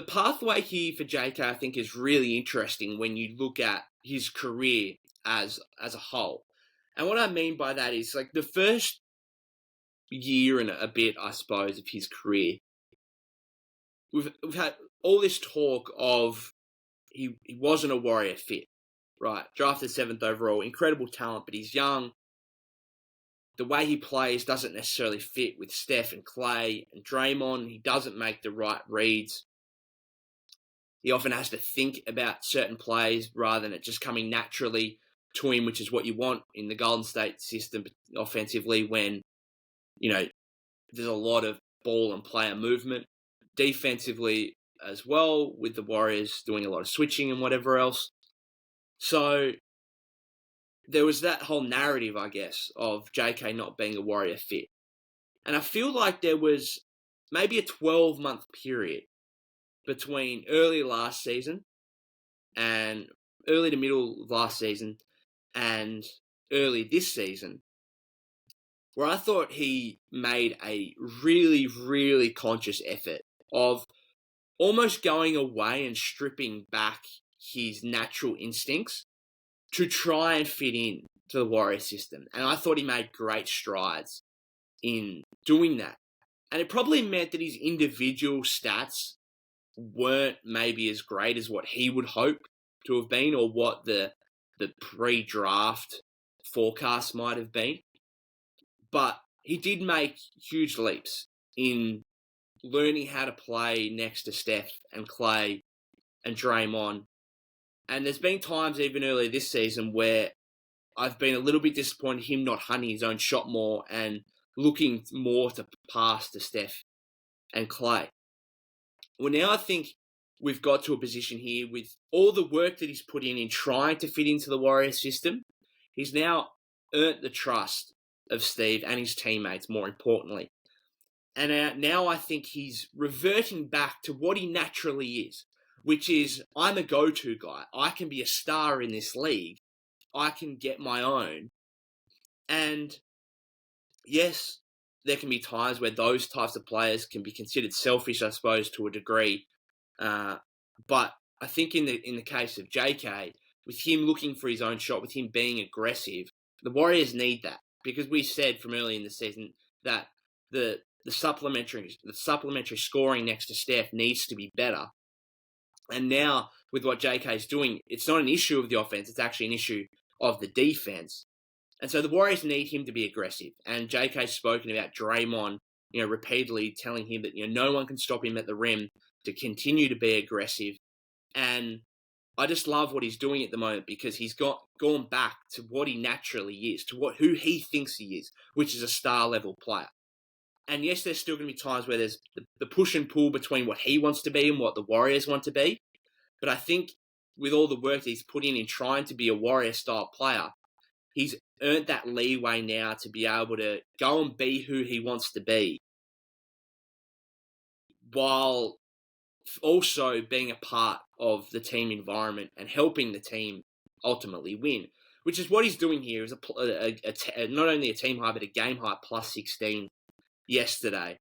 pathway here for JK, I think, is really interesting when you look at his career as a whole. And what I mean by that is, like, the first year and a bit, I suppose, of his career, we've had all this talk of he wasn't a Warrior fit, right? Drafted 7th overall, incredible talent, but he's young. The way he plays doesn't necessarily fit with Steph and Clay and Draymond. He doesn't make the right reads. He often has to think about certain plays rather than it just coming naturally to him, which is what you want in the Golden State system offensively when, there's a lot of ball and player movement. Defensively as well, with the Warriors doing a lot of switching and whatever else. So there was that whole narrative, I guess, of JK not being a Warrior fit. And I feel like there was maybe a 12-month period between early last season and early to middle of last season and early this season, where I thought he made a really, really conscious effort of almost going away and stripping back his natural instincts to try and fit in to the Warrior system. And I thought he made great strides in doing that. And it probably meant that his individual stats weren't maybe as great as what he would hope to have been, or what the pre-draft forecast might have been. But he did make huge leaps in learning how to play next to Steph and Clay and Draymond. And there's been times even earlier this season where I've been a little bit disappointed him not hunting his own shot more and looking more to pass to Steph and Clay. Well, now I think we've got to a position here with all the work that he's put in trying to fit into the Warrior system. He's now earned the trust of Steve and his teammates, more importantly. And now I think he's reverting back to what he naturally is, which is, I'm a go-to guy. I can be a star in this league. I can get my own. And yes, there can be times where those types of players can be considered selfish, I suppose, to a degree. But I think in the case of JK, with him looking for his own shot, with him being aggressive, the Warriors need that, because we said from early in the season that the supplementary scoring next to Steph needs to be better. And now with what JK is doing, it's not an issue of the offense; it's actually an issue of the defense. And so the Warriors need him to be aggressive. And JK's spoken about Draymond, repeatedly telling him that, no one can stop him at the rim to continue to be aggressive. And I just love what he's doing at the moment, because he's gone back to what he naturally is, to who he thinks he is, which is a star-level player. And yes, there's still going to be times where there's the push and pull between what he wants to be and what the Warriors want to be. But I think with all the work that he's put in trying to be a Warrior-style player, he's earned that leeway now to be able to go and be who he wants to be, while also being a part of the team environment and helping the team ultimately win, which is what he's doing here. Is not only a team high, but a game high plus 16 yesterday.